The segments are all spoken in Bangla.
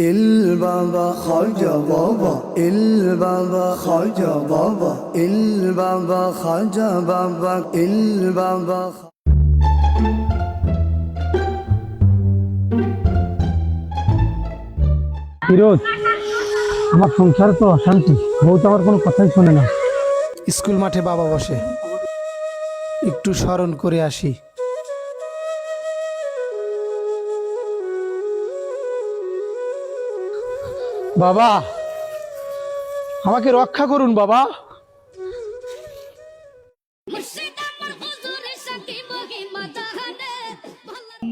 Il Baba Khaja Baba, Il Baba Khaja Baba, Il Baba Khaja Baba, Il Baba. Firoz, আমার সংসারে তো অশান্তি। বউ তো আমার কোনো কথাই শোনে না। স্কুল মাঠে বাবা বসে, একটু স্মরণ করে আসি। বাবা, আমাকে রক্ষা করুন বাবা।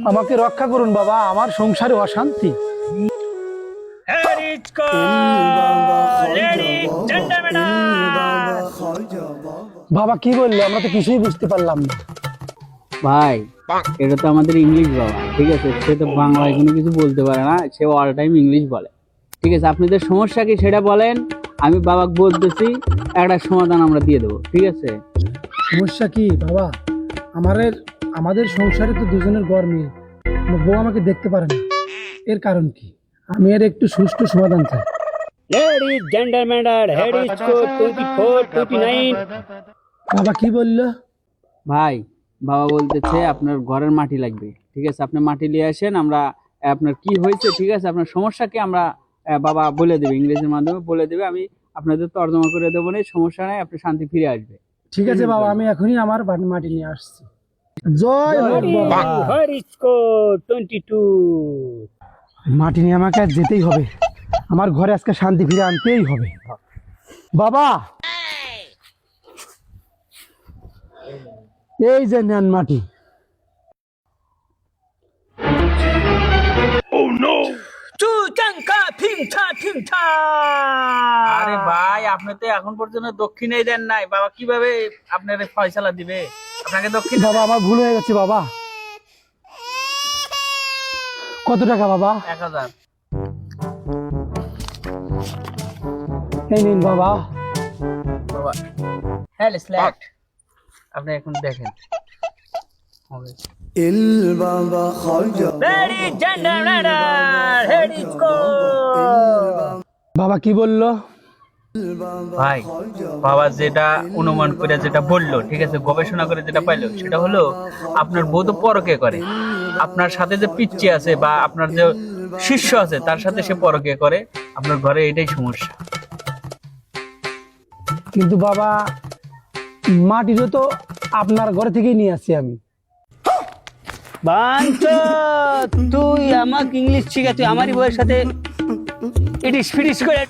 আমাকে রক্ষা করুন বাবা, আমার সংসারে অশান্তি। বাবা কি বললে? আমরা তো কিছুই বুঝতে পারলাম না। ভাই, এটা তো আমাদের ইংলিশ বাবা, ঠিক আছে? সে তো বাংলায় কোনো কিছু বলতে পারে না, সে অল টাইম ইংলিশ বলে। ঠিক আছে, আপনাদের সমস্যা কি সেটা বলেন, আমি বাবাকে বলতেছি, একটা সমাধান আমরা দিয়ে দেবো, ঠিক আছে? সমস্যা কি বাবা? আমাদের সংসারে তো দুজনের গড় মেয়ে, আমার বউ আমাকে দেখতে পারে না। এর কারণ কি? আমি এর একটু সুষ্ঠু সমাধান চাই। Ladies, gentlemen, head is code 24, 29. বাবা কি বললো? ভাই, বাবা বলতেছে আপনার ঘরের মাটি লাগবে, ঠিক আছে? আপনি মাটি নিয়ে আসেন, আমরা আপনার কি হয়েছে, ঠিক আছে, আপনার সমস্যা কি আমরা বাবা বলে দেবে, ইংরেজির মাধ্যমে বলে দেবে। আমি আপনাদের তর্জমা করে দেবো না, সমস্যা নাই, আপনি শান্তি ফিরে আসবে। ঠিক আছে বাবা, আমি এখনই আমার মাটি নিয়ে আসছি। জয় হোক বাবা। Head is code 22. মাটি নিয়ে আমাকে আজ যেতেই হবে, আমার ঘরে আজকে শান্তি ফিরে আনতেই হবে। বাবা, এই যে নেন মাটি। আরে ভাই, আপনি তো এখন পর্যন্ত দক্ষিণেই দেন নাই, বাবা কিভাবে আপনার ফয়সালা দিবে? আপনাকে দক্ষিণ। বাবা, আমার ভুল হয়ে গেছে বাবা। কত টাকা বাবা? 1000। এই নিন বাবা। বাবা, হ্যাঁ সিলেক্ট। আপনি এখন দেখেন হবে। Il Baba Khaja. Ladies, gentlemen, head is বাবা কি বললো? ভাই, বাবা যেটা অনুমান করে যেটা বললো, ঠিক আছে, গবেষণা করে যেটা পাইলো, সেটা হলো আপনার বউ তো পরকে করে, আপনার সাথে যে পিচ্চি আছে বা আপনার যে শিষ্য আছে তার সাথে সে পরকে করে। আপনার ঘরে এটাই সমস্যা। কিন্তু বাবা, মাটিরও তো আপনার ঘর থেকেই নিয়ে আসছি আমি। তুই আমাকে ইংলিশ শিখাচ্ছি, আমারই বউয়ের সাথে ইটিস ফিটিস করে।